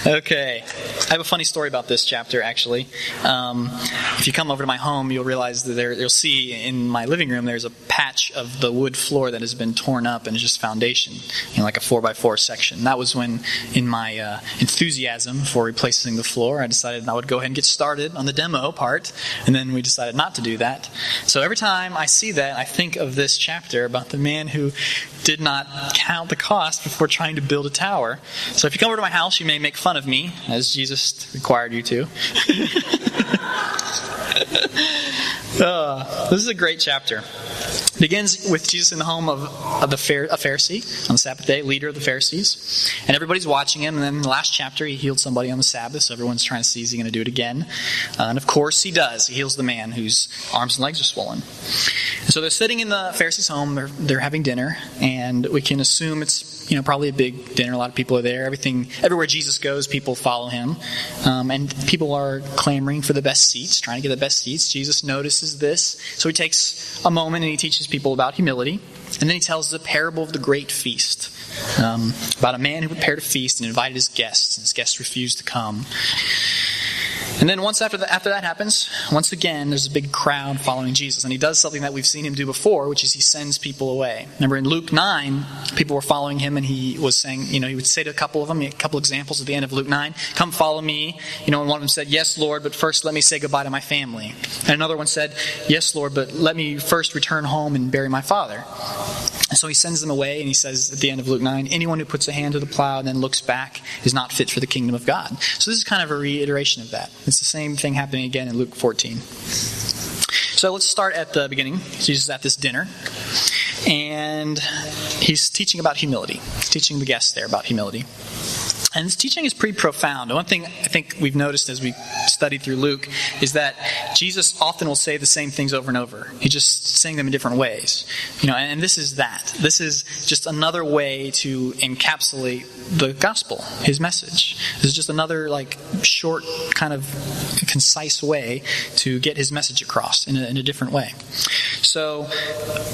Okay. I have a funny story about this chapter, actually. If you come over to my home, you'll realize that you'll see in my living room there's a patch of the wood floor that has been torn up and is just foundation, like a 4x4 section. That was when, in my enthusiasm for replacing the floor, I decided I would go ahead and get started on the demo part, and then we decided not to do that. So every time I see that, I think of this chapter about the man who did not count the cost before trying to build a tower. So if you come over to my house, you may make fun of me, as Jesus required you to. This is a great chapter. It begins with Jesus in the home of a Pharisee on the Sabbath day, leader of the Pharisees. And everybody's watching him. And then in the last chapter, he healed somebody on the Sabbath. So everyone's trying to see, is he going to do it again? And of course he does. He heals the man whose arms and legs are swollen. And so they're sitting in the Pharisee's home. They're having dinner. And we can assume it's probably a big dinner. A lot of people are there. Everywhere Jesus goes, people follow him. And people are clamoring for the best seats, trying to get the best seats. Jesus notices this. So he takes a moment and he teaches people about humility. And then he tells the parable of the great feast. About a man who prepared a feast and invited his guests. And his guests refused to come. And then once after that happens, once again, there's a big crowd following Jesus. And he does something that we've seen him do before, which is he sends people away. Remember in Luke 9, people were following him and he was saying, he would say to a couple of them, a couple examples at the end of Luke 9, come follow me. And one of them said, yes, Lord, but first let me say goodbye to my family. And another one said, yes, Lord, but let me first return home and bury my father. And so he sends them away and he says at the end of Luke 9, anyone who puts a hand to the plow and then looks back is not fit for the kingdom of God. So this is kind of a reiteration of that. It's the same thing happening again in Luke 14. So let's start at the beginning. Jesus is at this dinner and he's teaching about humility. He's teaching the guests there about humility. And his teaching is pretty profound. One thing I think we've noticed as we studied through Luke is that Jesus often will say the same things over and over. He's just saying them in different ways. And this is that. This is just another way to encapsulate the gospel, his message. This is just another short, kind of concise way to get his message across in a different way. So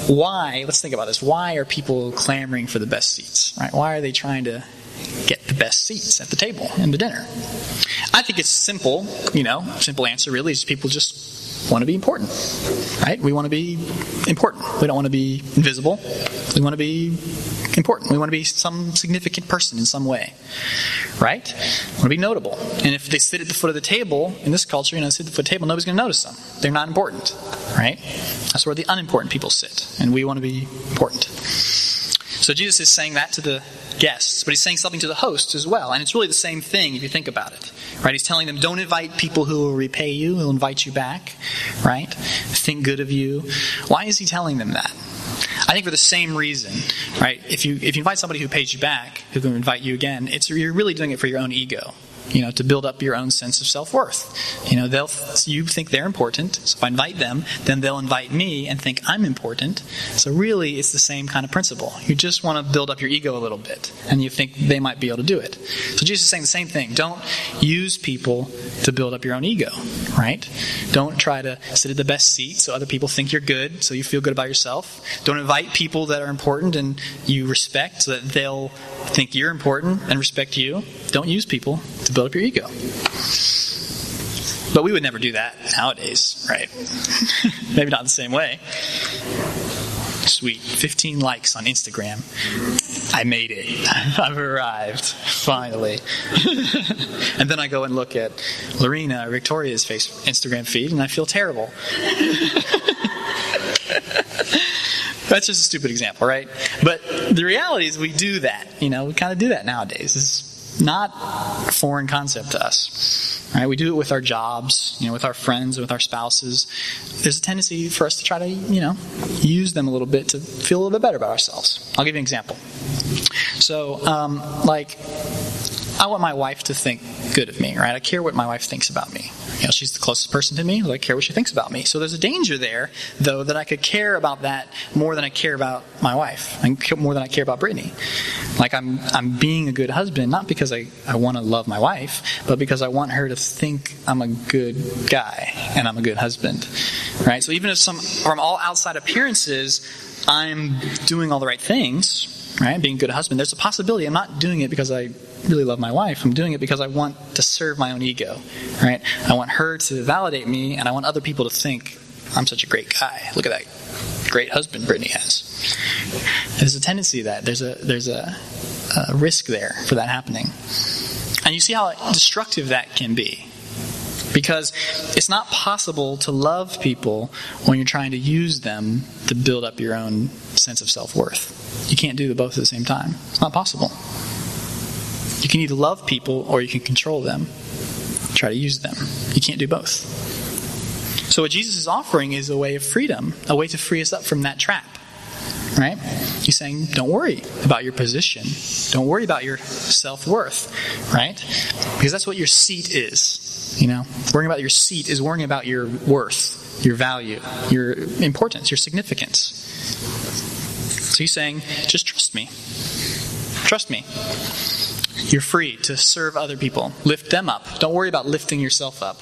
let's think about this. Why are people clamoring for the best seats? Right? Why are they trying to get the best seats at the table in the dinner? I think it's simple, simple answer really is people just want to be important, right? We want to be important. We don't want to be invisible. We want to be important. We want to be some significant person in some way, right? We want to be notable. And if they sit at the foot of the table, in this culture, sit at the foot of the table, nobody's going to notice them. They're not important, right? That's where the unimportant people sit. And we want to be important. So Jesus is saying that to the guests, but he's saying something to the hosts as well. And it's really the same thing if you think about it. Right? He's telling them, don't invite people who will repay you, who will invite you back. Right? Think good of you. Why is he telling them that? I think for the same reason, right? If you invite somebody who pays you back, who can invite you again, you're really doing it for your own ego. To build up your own sense of self-worth. You think they're important, so if I invite them, then they'll invite me and think I'm important. So really, it's the same kind of principle. You just want to build up your ego a little bit, and you think they might be able to do it. So Jesus is saying the same thing. Don't use people to build up your own ego, right? Don't try to sit at the best seat so other people think you're good, so you feel good about yourself. Don't invite people that are important and you respect so that they'll think you're important and respect you. Don't use people to build up your ego. But we would never do that nowadays, right? Maybe not the same way. Sweet. 15 likes on Instagram. I made it. I've arrived. Finally. And then I go and look at Victoria's Instagram feed, and I feel terrible. That's just a stupid example, right? But the reality is we do that. We kind of do that nowadays. It's not a foreign concept to us. Right? We do it with our jobs, with our friends, with our spouses. There's a tendency for us to try to, use them a little bit to feel a little bit better about ourselves. I'll give you an example. So, I want my wife to think good of me, right? I care what my wife thinks about me. She's the closest person to me. I care what she thinks about me. So there's a danger there, though, that I could care about that more than I care about my wife, and more than I care about Brittany. I'm being a good husband, not because I want to love my wife, but because I want her to think I'm a good guy and I'm a good husband, right? So even if from all outside appearances, I'm doing all the right things, right? Being a good husband, there's a possibility I'm not doing it because I really love my wife. I'm doing it because I want to serve my own ego, right? I want her to validate me, and I want other people to think I'm such a great guy. Look at that great husband Brittany has. There's a tendency to that. There's a risk there for that happening. And you see how destructive that can be. Because it's not possible to love people when you're trying to use them to build up your own sense of self-worth. You can't do the both at the same time. It's not possible. You can either love people or you can control them, try to use them. You can't do both. So what Jesus is offering is a way of freedom, a way to free us up from that trap. Right? He's saying, don't worry about your position. Don't worry about your self-worth. Right? Because that's what your seat is. Worrying about your seat is worrying about your worth, your value, your importance, your significance. So he's saying, just trust me. Trust me. You're free to serve other people. Lift them up. Don't worry about lifting yourself up.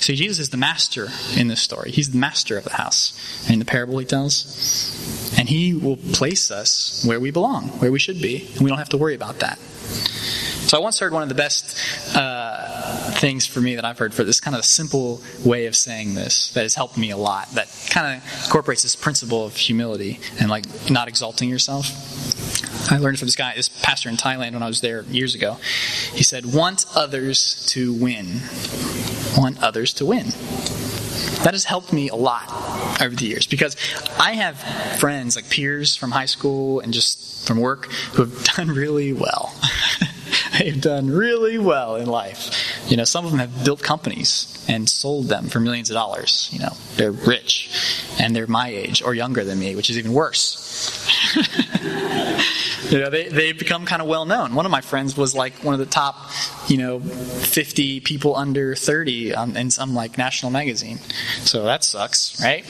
See, Jesus is the master in this story. He's the master of the house. And in the parable he tells. And he will place us where we belong, where we should be. And we don't have to worry about that. So I once heard one of the best things for me that I've heard for this kind of simple way of saying this that has helped me a lot, that kind of incorporates this principle of humility and like not exalting yourself. I learned from this pastor in Thailand when I was there years ago. He said, want others to win. Want others to win. That has helped me a lot over the years because I have friends, like peers from high school and just from work, who have done really well. They've done really well in life. Some of them have built companies and sold them for millions of dollars. They're rich and they're my age or younger than me, which is even worse. They've become kind of well known. One of my friends was like one of the top, 50 people under 30 in some like national magazine. So that sucks, right?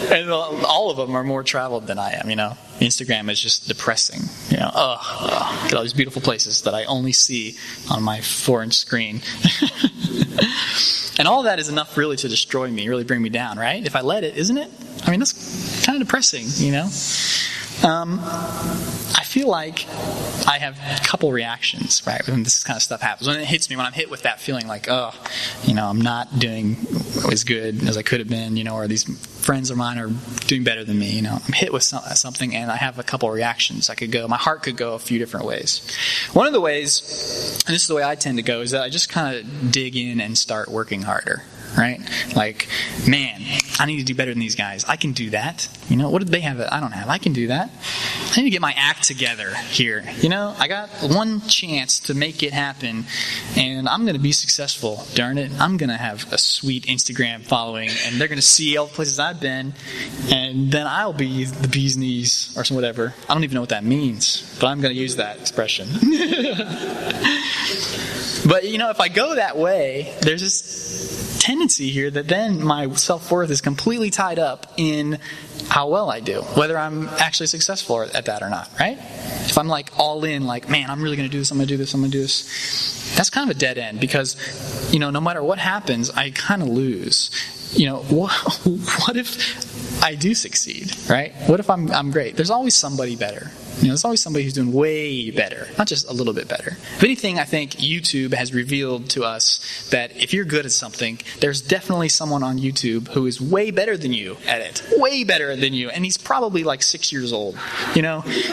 And all of them are more traveled than I am, Instagram is just depressing. Look at all these beautiful places that I only see on my 4-inch screen. And all that is enough really to destroy me, really bring me down, right? If I let it, isn't it? That's kind of depressing, I feel like I have a couple reactions, right, when this kind of stuff happens. When it hits me, when I'm hit with that feeling like, I'm not doing as good as I could have been, or these friends of mine are doing better than me, I'm hit with something and I have a couple reactions. My heart could go a few different ways. One of the ways, and this is the way I tend to go, is that I just kind of dig in and start working harder. Right? Like, man, I need to do better than these guys. I can do that. What did they have that I don't have? I can do that. I need to get my act together here. I got one chance to make it happen, and I'm going to be successful. Darn it. I'm going to have a sweet Instagram following, and they're going to see all the places I've been, and then I'll be the bee's knees or some whatever. I don't even know what that means, but I'm going to use that expression. But, if I go that way, there's this tendency here that then my self-worth is completely tied up in how well I do, whether I'm actually successful at that or not, right? If I'm like all in, like, man, I'm really going to do this, I'm going to do this, I'm going to do this, that's kind of a dead end because, no matter what happens, I kind of lose. What if I do succeed, right? What if I'm great? There's always somebody better. There's always somebody who's doing way better, not just a little bit better. If anything, I think YouTube has revealed to us that if you're good at something, there's definitely someone on YouTube who is way better than you at it. Way better than you. And he's probably like 6 years old,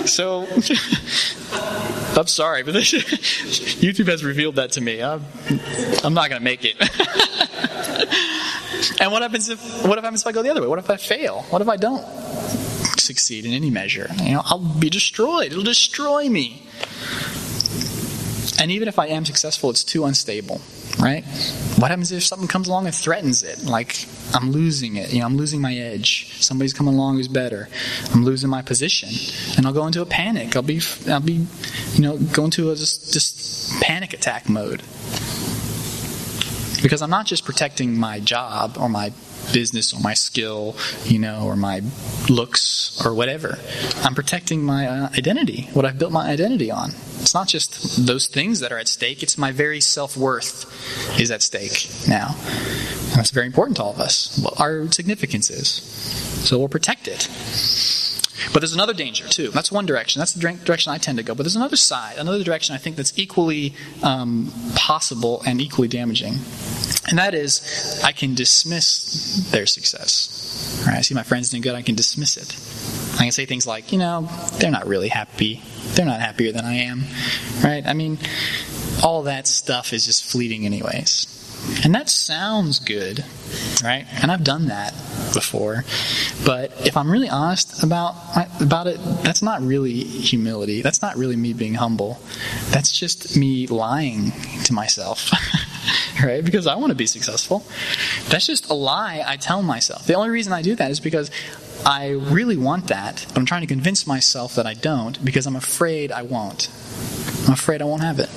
So, I'm sorry, but YouTube has revealed that to me. I'm not going to make it. And what happens if I go the other way? What if I fail? What if I don't succeed in any measure? I'll be destroyed. It'll destroy me. And even if I am successful, it's too unstable, right? What happens if something comes along and threatens it? Like, I'm losing it. I'm losing my edge. Somebody's coming along who's better. I'm losing my position. And I'll go into a panic. I'll be go into a just panic attack mode. Because I'm not just protecting my job or my business or my skill, or my looks or whatever. I'm protecting my identity, what I've built my identity on. It's not just those things that are at stake. It's my very self-worth is at stake now. And that's very important to all of us. What our significance is. So we'll protect it. But there's another danger too. That's one direction. That's the direction I tend to go. But there's another side, another direction I think that's equally possible and equally damaging. And that is, I can dismiss their success. Right? I see my friends doing good, I can dismiss it. I can say things like, they're not really happy. They're not happier than I am. Right? I mean, all that stuff is just fleeting anyways. And that sounds good, right? And I've done that before. But if I'm really honest about it, that's not really humility. That's not really me being humble. That's just me lying to myself, right? Because I want to be successful. That's just a lie I tell myself. The only reason I do that is because I really want that, but I'm trying to convince myself that I don't because I'm afraid I won't. I'm afraid I won't have it.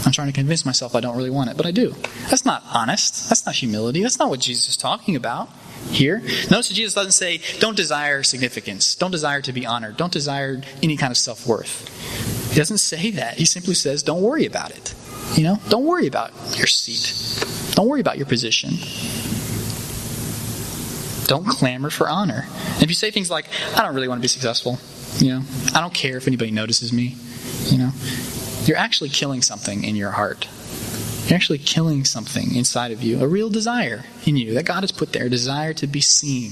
I'm trying to convince myself I don't really want it, but I do. That's not honest. That's not humility. That's not what Jesus is talking about here. Notice that Jesus doesn't say, don't desire significance. Don't desire to be honored. Don't desire any kind of self-worth. He doesn't say that. He simply says, don't worry about it. Don't worry about your seat. Don't worry about your position. Don't clamor for honor. And if you say things like, I don't really want to be successful. I don't care if anybody notices me. You're actually killing something in your heart. You're actually killing something inside of you, a real desire in you that God has put there, a desire to be seen,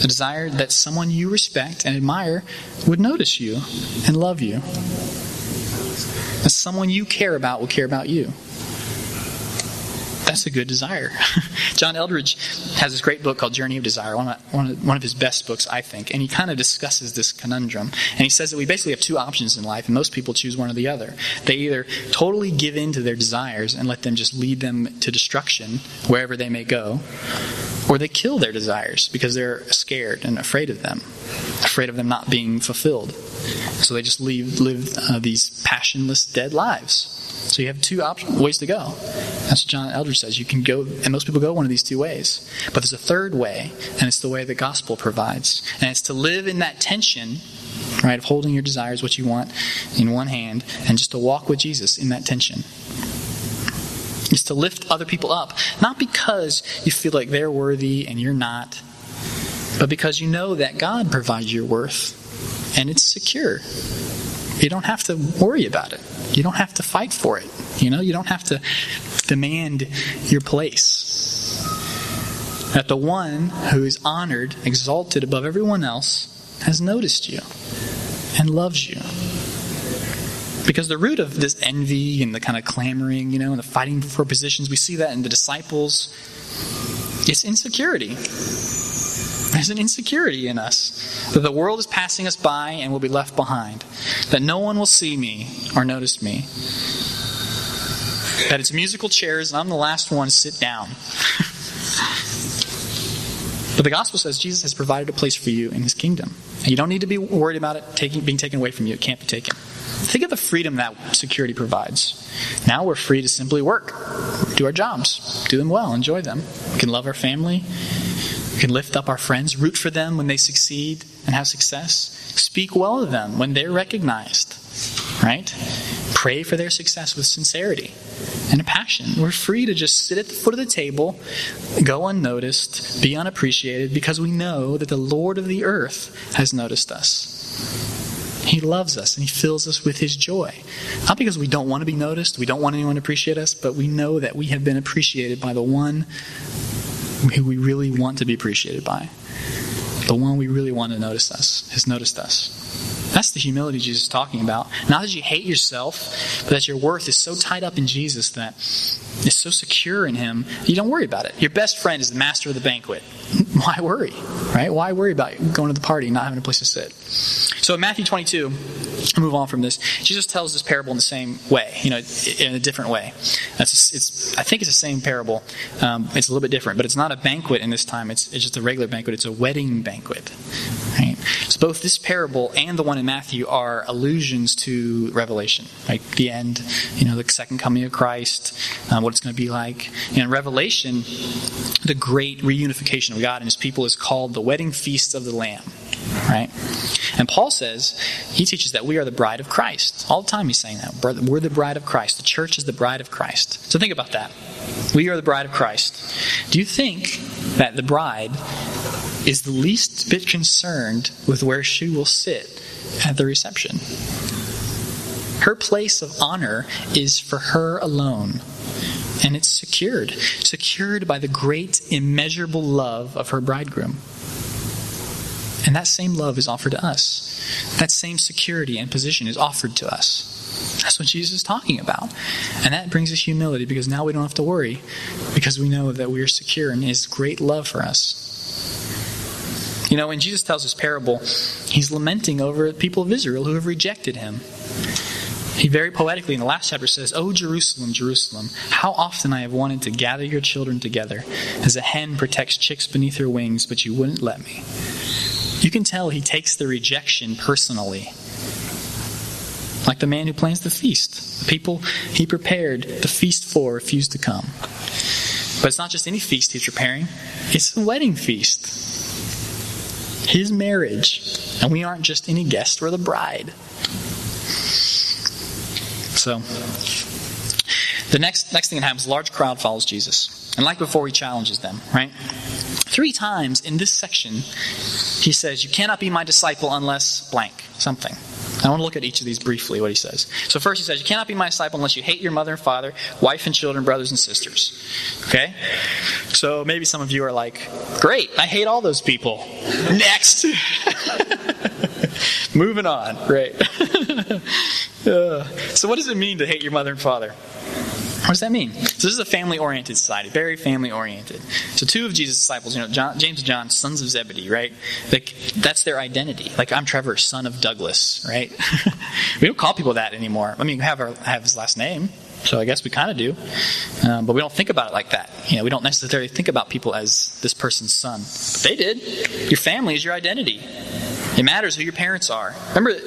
a desire that someone you respect and admire would notice you and love you, that someone you care about will care about you. That's a good desire. John Eldredge has this great book called Journey of Desire, one of his best books, I think, and he kind of discusses this conundrum. And he says that we basically have two options in life, and most people choose one or the other. They either totally give in to their desires and let them just lead them to destruction wherever they may go, or they kill their desires because they're scared and afraid of them not being fulfilled. So they just live these passionless, dead lives. So you have two ways to go. That's what John Eldredge says. You can go, and most people go one of these two ways. But there's a third way, and it's the way the gospel provides. And it's to live in that tension, right, of holding your desires, what you want, in one hand, and just to walk with Jesus in that tension. It's to lift other people up, not because you feel like they're worthy and you're not, but because you know that God provides your worth, and it's secure. You don't have to worry about it. You don't have to fight for it. You don't have to demand your place. That the one who is honored, exalted above everyone else, has noticed you and loves you. Because the root of this envy and the kind of clamoring, and the fighting for positions, we see that in the disciples. It's insecurity. There's an insecurity in us that the world is passing us by and will be left behind. That no one will see me or notice me. That it's musical chairs and I'm the last one to sit down. But the gospel says Jesus has provided a place for you in his kingdom. And you don't need to be worried about it being taken away from you. It can't be taken. Think of the freedom that security provides. Now we're free to simply work, do our jobs, do them well, enjoy them. We can love our family. We can lift up our friends, root for them when they succeed and have success. Speak well of them when they're recognized, right? Pray for their success with sincerity and a passion. We're free to just sit at the foot of the table, go unnoticed, be unappreciated, because we know that the Lord of the earth has noticed us. He loves us and he fills us with his joy. Not because we don't want to be noticed, we don't want anyone to appreciate us, but we know that we have been appreciated by the one who we really want to be appreciated by. The one we really want to notice us has noticed us. That's the humility Jesus is talking about. Not that you hate yourself, but that your worth is so tied up in Jesus, that it's so secure in him, you don't worry about it. Your best friend is the master of the banquet. Why worry? Right? Why worry about going to the party and not having a place to sit? So in Matthew 22, I'll move on from this. Jesus tells this parable in the same way, in a different way. I think it's the same parable. It's a little bit different, but it's not a banquet in this time. It's just a regular banquet. It's a wedding banquet. Right? So both this parable and the one in Matthew are allusions to Revelation, like the end, the second coming of Christ, what it's going to be like. In Revelation, the great reunification of God and his people is called the wedding feast of the Lamb. Right? And Paul says, he teaches that we are the bride of Christ. All the time he's saying that. We're the bride of Christ. The church is the bride of Christ. So think about that. We are the bride of Christ. Do you think that the bride is the least bit concerned with where she will sit at the reception. Her place of honor is for her alone. And it's secured by the great, immeasurable love of her bridegroom. And that same love is offered to us. That same security and position is offered to us. That's what Jesus is talking about. And that brings us humility, because now we don't have to worry, because we know that we are secure in his great love for us. You know, when Jesus tells this parable, he's lamenting over the people of Israel who have rejected him. He very poetically in the last chapter says, "O Jerusalem, Jerusalem, how often I have wanted to gather your children together as a hen protects chicks beneath her wings, but you wouldn't let me." You can tell he takes the rejection personally. Like the man who plans the feast. The people he prepared the feast for refused to come. But it's not just any feast he's preparing. It's a wedding feast. His marriage. And we aren't just any guest, we're the bride. So, the next thing that happens, a large crowd follows Jesus. And like before, he challenges them, right? 3 times in this section, he says, "You cannot be my disciple unless blank," something. I want to look at each of these briefly, what he says. So first he says, "You cannot be my disciple unless you hate your mother and father, wife and children, brothers and sisters." Okay? So maybe some of you are like, "Great, I hate all those people." Next! Moving on. Great. So what does it mean to hate your mother and father? What does that mean? So this is a family-oriented society, very family-oriented. So 2 of Jesus' disciples, James and John, sons of Zebedee, right? Like, that's their identity. Like, I'm Trevor, son of Douglas, right? We don't call people that anymore. I mean, we have his last name, so I guess we kind of do. But we don't think about it like that. We don't necessarily think about people as this person's son. But they did. Your family is your identity. It matters who your parents are. Remember,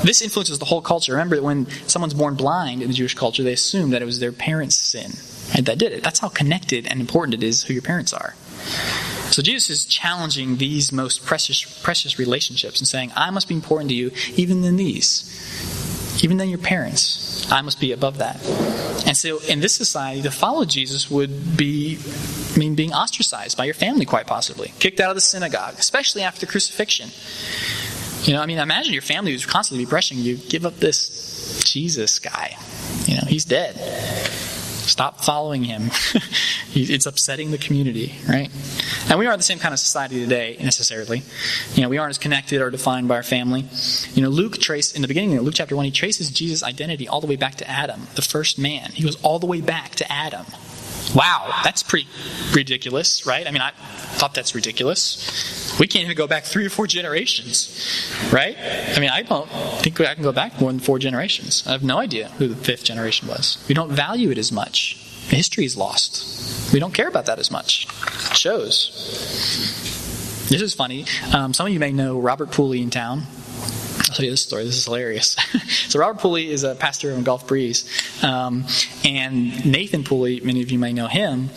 this influences the whole culture. Remember that when someone's born blind in the Jewish culture, they assume that it was their parents' sin. Right? That did it. That's how connected and important it is who your parents are. So Jesus is challenging these most precious relationships and saying, I must be important to you even than these. Even than your parents. I must be above that. And so in this society, to follow Jesus would be being ostracized by your family, quite possibly. Kicked out of the synagogue, especially after the crucifixion. Imagine your family who's constantly pressuring you, give up this Jesus guy. He's dead. Stop following him. It's upsetting the community, right? And we aren't the same kind of society today, necessarily. We aren't as connected or defined by our family. Luke in the beginning of Luke chapter 1, he traces Jesus' identity all the way back to Adam, the first man. He goes all the way back to Adam. Wow, that's pretty ridiculous, right? I thought that's ridiculous. We can't even go back 3 or 4 generations, right? I don't think I can go back more than 4 generations. I have no idea who the 5th generation was. We don't value it as much. History is lost. We don't care about that as much. It shows. This is funny. Some of you may know Robert Pooley in town. I'll tell you this story. This is hilarious. So Robert Pooley is a pastor in Gulf Breeze. And Nathan Pooley, many of you may know him.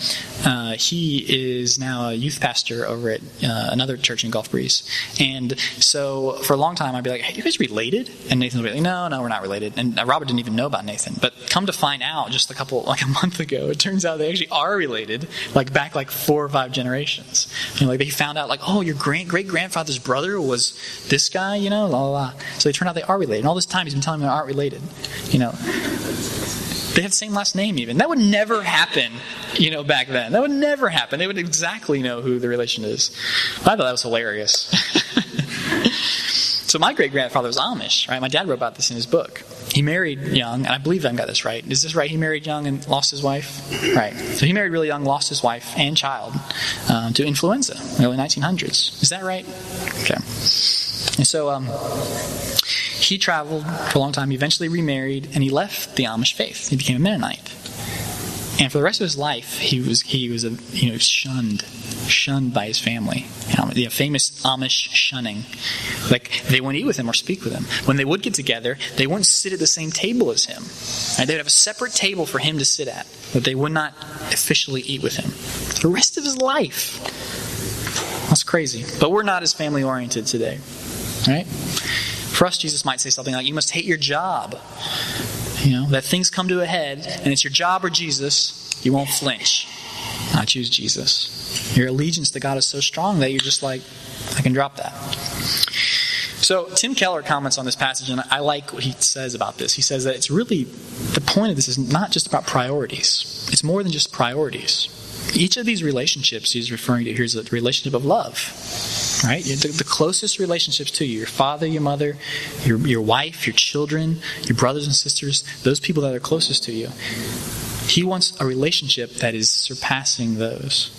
He is now a youth pastor over at another church in Gulf Breeze. And so for a long time, I'd be like, "Hey, you guys related?" And Nathan would be like, no, we're not related. And Robert didn't even know about Nathan. But come to find out, just a month ago, it turns out they actually are related, back 4 or 5 generations. They found out, oh, your great-grandfather's brother was this guy, blah, blah, blah. So they turned out they are related. And all this time he's been telling me they aren't related. They have the same last name even. That would never happen, back then. That would never happen. They would exactly know who the relation is. I thought that was hilarious. So my great-grandfather was Amish, right? My dad wrote about this in his book. He married young, and I believe I've got this right. Is this right? He married young and lost his wife? Right. So he married really young, lost his wife and child to influenza, early 1900s. Is that right? Okay. And so he traveled for a long time. He eventually remarried, and he left the Amish faith. He became a Mennonite. And for the rest of his life, he was shunned by his family. The famous Amish shunning. They wouldn't eat with him or speak with him. When they would get together, they wouldn't sit at the same table as him. Right? They would have a separate table for him to sit at, but they would not officially eat with him for the rest of his life. That's crazy. But we're not as family-oriented today. Right? For us, Jesus might say something like, you must hate your job. That things come to a head, and it's your job or Jesus, you won't flinch. I choose Jesus. Your allegiance to God is so strong that you're just like, I can drop that. So Tim Keller comments on this passage, and I like what he says about this. He says that it's really, the point of this is not just about priorities. It's more than just priorities. Each of these relationships he's referring to here is a relationship of love. Right? The closest relationships to you, your father, your mother, your wife, your children, your brothers and sisters, those people that are closest to you. He wants a relationship that is surpassing those.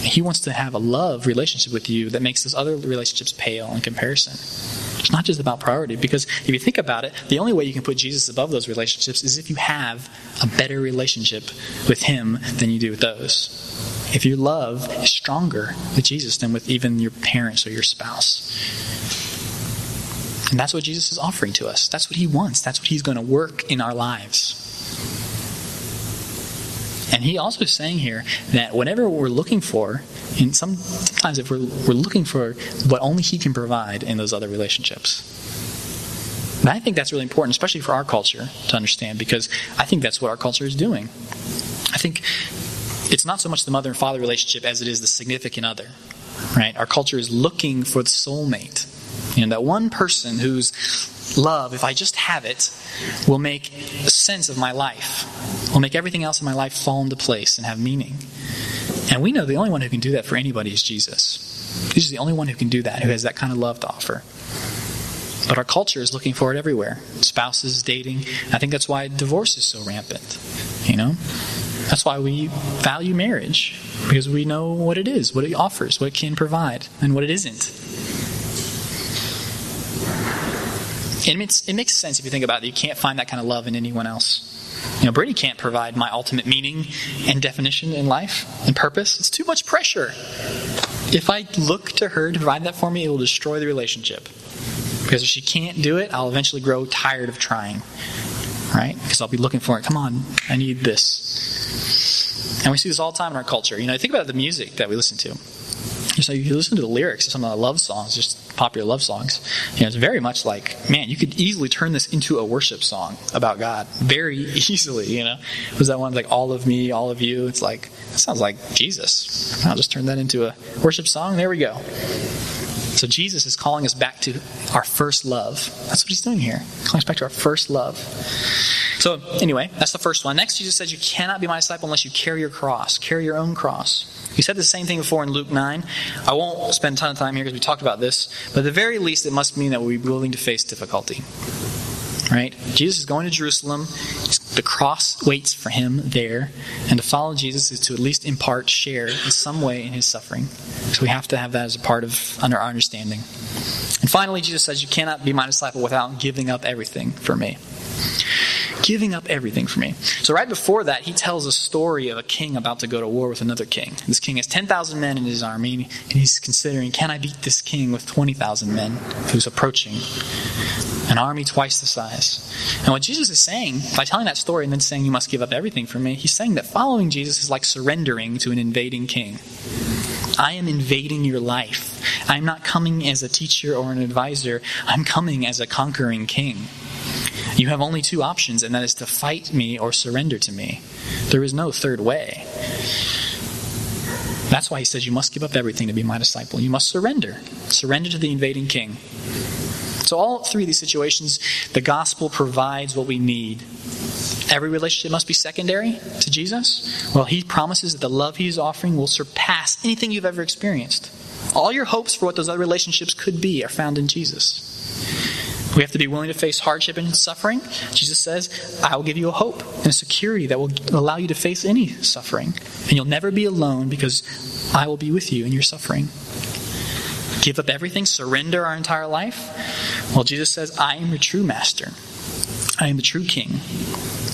He wants to have a love relationship with you that makes those other relationships pale in comparison. It's not just about priority, because if you think about it, the only way you can put Jesus above those relationships is if you have a better relationship with him than you do with those. If your love is stronger with Jesus than with even your parents or your spouse. And that's what Jesus is offering to us. That's what he wants. That's what he's going to work in our lives. And he also is saying here that whatever we're looking for, and sometimes if we're looking for what only he can provide in those other relationships. And I think that's really important, especially for our culture to understand, because I think that's what our culture is doing. I think it's not so much the mother and father relationship as it is the significant other. Right? Our culture is looking for the soulmate. That one person whose love, if I just have it, will make sense of my life. Will make everything else in my life fall into place and have meaning. And we know the only one who can do that for anybody is Jesus. He's the only one who can do that, who has that kind of love to offer. But our culture is looking for it everywhere. Spouses, dating. I think that's why divorce is so rampant. That's why we value marriage. Because we know what it is, what it offers, what it can provide, and what it isn't. And it makes sense if you think about it. You can't find that kind of love in anyone else. Brittany can't provide my ultimate meaning and definition in life and purpose. It's too much pressure. If I look to her to provide that for me, it will destroy the relationship. Because if she can't do it, I'll eventually grow tired of trying. Right? Because I'll be looking for it. Come on, I need this. And we see this all the time in our culture. Think about the music that we listen to. So you listen to the lyrics of some of the love songs, just popular love songs. It's very much like, man, you could easily turn this into a worship song about God. Very easily, Was that one like all of me, all of you? It's like, that sounds like Jesus. I'll just turn that into a worship song. There we go. So Jesus is calling us back to our first love. That's what he's doing here. Calling us back to our first love. So anyway, that's the first one. Next, Jesus says you cannot be my disciple unless you carry your cross. Carry your own cross. He said the same thing before in Luke 9. I won't spend a ton of time here because we talked about this. But at the very least, it must mean that we'll be willing to face difficulty. Right? Jesus is going to Jerusalem. The cross waits for him there. And to follow Jesus is to at least share in some way in his suffering. So we have to have that as a part of under our understanding. And finally, Jesus says you cannot be my disciple without giving up everything for me. Giving up everything for me. So right before that, he tells a story of a king about to go to war with another king. This king has 10,000 men in his army, and he's considering, can I beat this king with 20,000 men who's approaching? An army twice the size. And what Jesus is saying, by telling that story and then saying you must give up everything for me, he's saying that following Jesus is like surrendering to an invading king. I am invading your life. I'm not coming as a teacher or an advisor. I'm coming as a conquering king. You have only two options, and that is to fight me or surrender to me. There is no third way. That's why he says you must give up everything to be my disciple. You must surrender. Surrender to the invading king. So all three of these situations, the gospel provides what we need. Every relationship must be secondary to Jesus. Well, he promises that the love he's offering will surpass anything you've ever experienced. All your hopes for what those other relationships could be are found in Jesus. We have to be willing to face hardship and suffering. Jesus says, I will give you a hope and a security that will allow you to face any suffering. And you'll never be alone because I will be with you in your suffering. Give up everything, surrender our entire life. Well, Jesus says, I am your true master. I am the true king.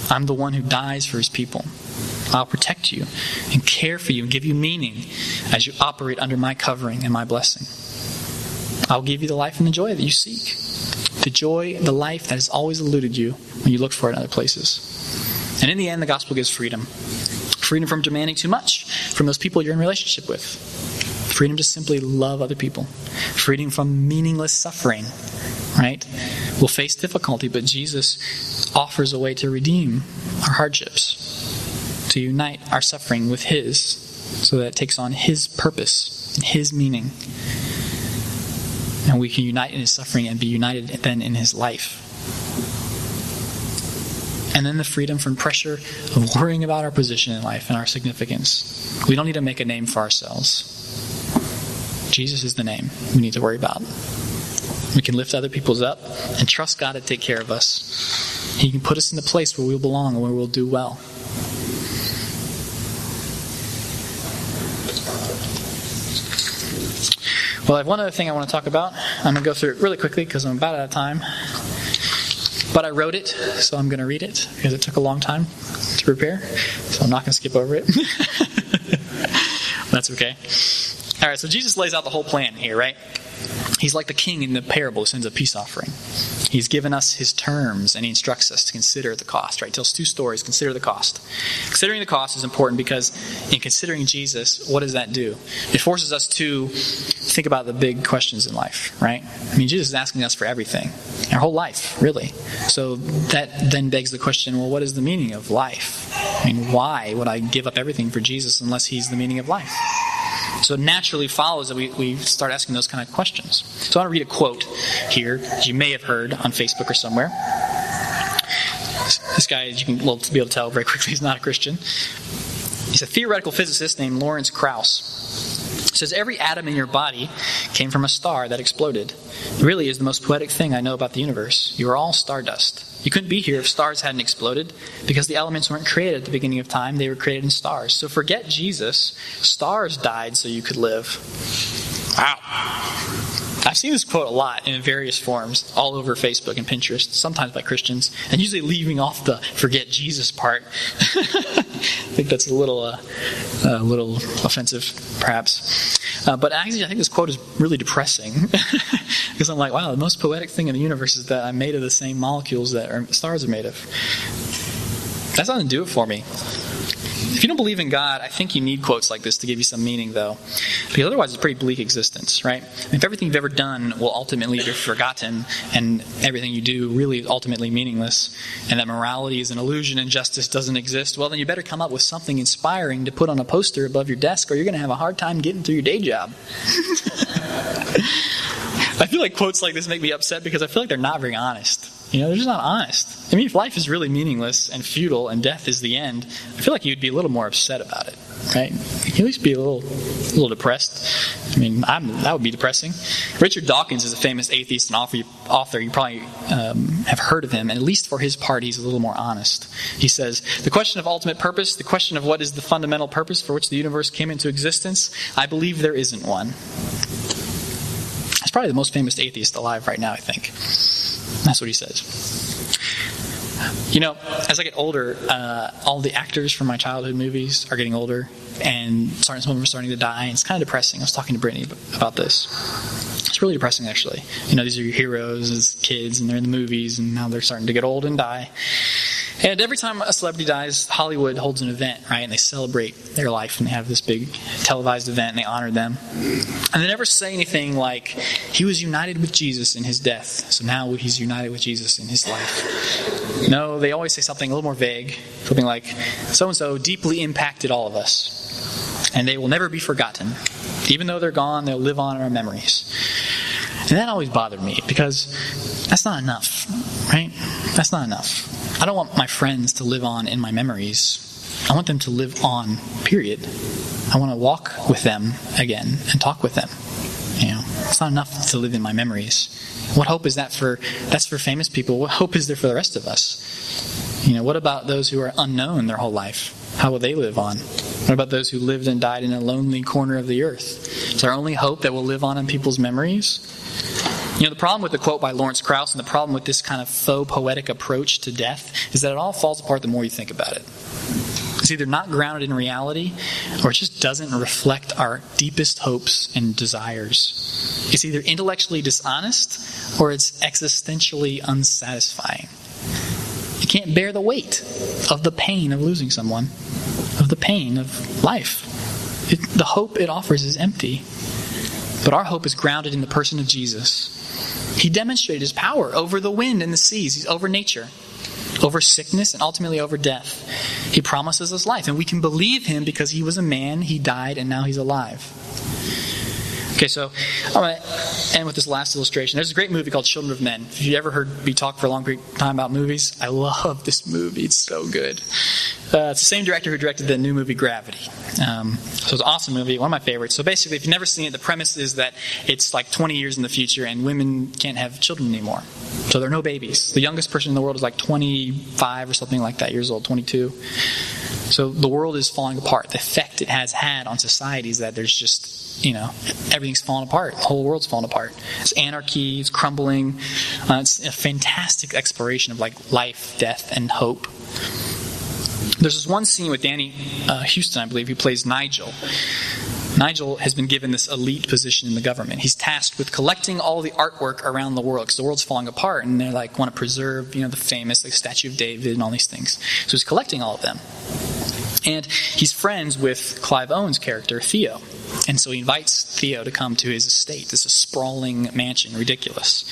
I'm the one who dies for his people. I'll protect you and care for you and give you meaning as you operate under my covering and my blessing. I'll give you the life and the joy that you seek. The joy, the life that has always eluded you when you look for it in other places. And in the end, the gospel gives freedom. Freedom from demanding too much from those people you're in relationship with. Freedom to simply love other people. Freedom from meaningless suffering. Right? We'll face difficulty, but Jesus offers a way to redeem our hardships. to unite our suffering with his, so that it takes on his purpose and his meaning. And we can unite in his suffering and be united then in his life. And then the freedom from pressure of worrying about our position in life and our significance. We don't need to make a name for ourselves. Jesus is the name we need to worry about. We can lift other people's up and trust God to take care of us. He can put us in the place where we'll belong and where we'll do well. Well, I have one other thing I want to talk about. I'm going to go through it really quickly because I'm about out of time. But I wrote it, so I'm going to read it because it took a long time to prepare. So I'm not going to skip over it. That's okay. All right, so Jesus lays out the whole plan here, right? He's like the king in the parable who sends a peace offering. He's given us his terms, and he instructs us to consider the cost, right? He tells two stories, consider the cost. Considering the cost is important because in considering Jesus, what does that do? It forces us to think about the big questions in life, right? I mean, Jesus is asking us for everything, our whole life, really. So that then begs the question, well, what is the meaning of life? I mean, why would I give up everything for Jesus unless he's the meaning of life? So it naturally follows that we start asking those kind of questions. So I want to read a quote here that you may have heard on Facebook or somewhere. This guy, as you can be able to tell very quickly, he's not a Christian. He's a theoretical physicist named Lawrence Krauss. He says, every atom in your body came from a star that exploded. It really is the most poetic thing I know about the universe. You are all stardust. You couldn't be here if stars hadn't exploded because the elements weren't created at the beginning of time. They were created in stars. So forget Jesus. Stars died so you could live. Wow. I've seen this quote a lot in various forms all over Facebook and Pinterest, sometimes by Christians, and usually leaving off the forget Jesus part. I think that's a little offensive, perhaps. But actually, I think this quote is really depressing because I'm like, wow, the most poetic thing in the universe is that I'm made of the same molecules that stars are made of. That doesn't do it for me. If you don't believe in God, I think you need quotes like this to give you some meaning, though. Because otherwise, it's a pretty bleak existence, right? If everything you've ever done will ultimately be forgotten, and everything you do really is ultimately meaningless, and that morality is an illusion and justice doesn't exist, well, then you better come up with something inspiring to put on a poster above your desk, or you're going to have a hard time getting through your day job. I feel like quotes like this make me upset because I feel like they're not very honest. You know, they're just not honest. I mean, if life is really meaningless and futile and death is the end, I feel like you'd be a little more upset about it, right? You'd at least be a little depressed. I mean, that would be depressing. Richard Dawkins is a famous atheist and author. You probably have heard of him, and at least for his part, he's a little more honest. He says, the question of ultimate purpose, the question of what is the fundamental purpose for which the universe came into existence, I believe there isn't one. He's probably the most famous atheist alive right now, I think. That's what he says. You know, as I get older, all the actors from my childhood movies are getting older, and some of them are starting to die, and it's kind of depressing. I was talking to Brittany about this. It's really depressing, actually. You know, these are your heroes as kids, and they're in the movies, and now they're starting to get old and die. And every time a celebrity dies, Hollywood holds an event, right? And they celebrate their life, and they have this big televised event, and they honor them. And they never say anything like, he was united with Jesus in his death, so now he's united with Jesus in his life. No, they always say something a little more vague, something like, so-and-so deeply impacted all of us, and they will never be forgotten. Even though they're gone, they'll live on in our memories. And that always bothered me, because that's not enough, right? That's not enough. I don't want my friends to live on in my memories. I want them to live on, period. I want to walk with them again and talk with them. You know, it's not enough to live in my memories. What hope is that that's for famous people? What hope is there for the rest of us? You know, what about those who are unknown their whole life? How will they live on? What about those who lived and died in a lonely corner of the earth? Is our only hope that will live on in people's memories? You know, the problem with the quote by Lawrence Krauss and the problem with this kind of faux poetic approach to death is that it all falls apart the more you think about it. It's either not grounded in reality or it just doesn't reflect our deepest hopes and desires. It's either intellectually dishonest or it's existentially unsatisfying. It can't bear the weight of the pain of losing someone, of the pain of life. The hope it offers is empty. But our hope is grounded in the person of Jesus. He demonstrated his power over the wind and the seas. He's over nature. over sickness, and ultimately over death. He promises us life, and we can believe him because he was a man, he died, and now he's alive. Okay, so I'm going to end with this last illustration. There's a great movie called Children of Men. If you ever heard me talk for a long time about movies, I love this movie. It's so good. It's the same director who directed the new movie Gravity. So it's an awesome movie, one of my favorites. So basically, if you've never seen it, the premise is that it's like 20 years in the future and women can't have children anymore. So there are no babies. The youngest person in the world is like 25 or something like that years old, 22. So the world is falling apart. The effect it has had on society is that there's just, everything's falling apart. The whole world's falling apart. It's anarchy, it's crumbling. It's a fantastic exploration of like life, death, and hope. There's this one scene with Danny Houston, I believe, who plays Nigel. Nigel has been given this elite position in the government. He's tasked with collecting all the artwork around the world because the world's falling apart, and they want to preserve, the famous Statue of David and all these things. So he's collecting all of them. And he's friends with Clive Owen's character, Theo. And so he invites Theo to come to his estate. This is a sprawling mansion, ridiculous.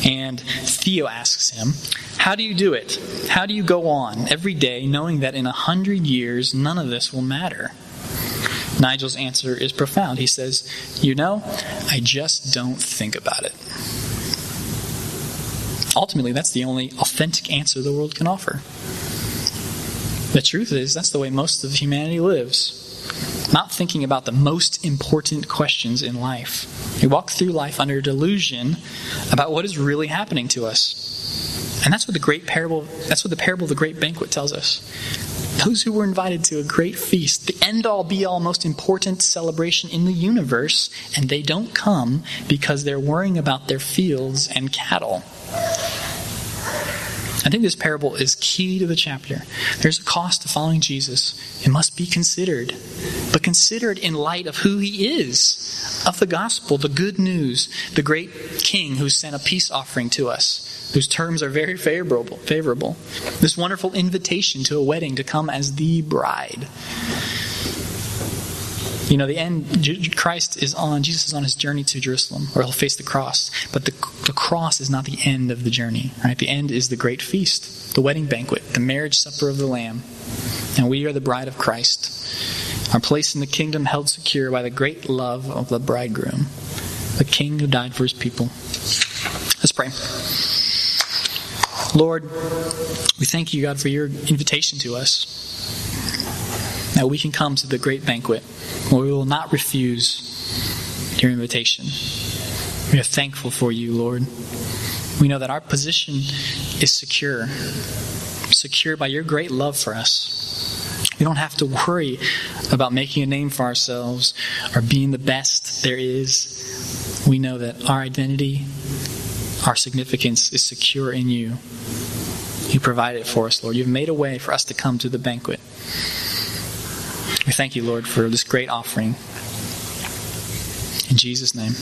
And Theo asks him, how do you do it? How do you go on every day knowing that in 100 years none of this will matter? Nigel's answer is profound. He says, I just don't think about it. Ultimately, that's the only authentic answer the world can offer. The truth is, that's the way most of humanity lives. Not thinking about the most important questions in life. We walk through life under a delusion about what is really happening to us. And that's what the parable of the great banquet tells us. Those who were invited to a great feast, the end-all, be-all, most important celebration in the universe, and they don't come because they're worrying about their fields and cattle. I think this parable is key to the chapter. There's a cost to following Jesus. It must be considered. But considered in light of who he is, of the gospel, the good news, the great king who sent a peace offering to us, whose terms are very favorable. This wonderful invitation to a wedding to come as the bride. The end, Jesus is on his journey to Jerusalem, where he'll face the cross. But the cross is not the end of the journey, right? The end is the great feast, the wedding banquet, the marriage supper of the Lamb. And we are the bride of Christ, our place in the kingdom held secure by the great love of the bridegroom, the King who died for his people. Let's pray. Lord, we thank you, God, for your invitation to us, that we can come to the great banquet where we will not refuse your invitation. We are thankful for you, Lord. We know that our position is secure by your great love for us. We don't have to worry about making a name for ourselves or being the best there is. We know that our identity, our significance is secure in you. You provide it for us, Lord. You've made a way for us to come to the banquet. We thank you, Lord, for this great offering. In Jesus' name.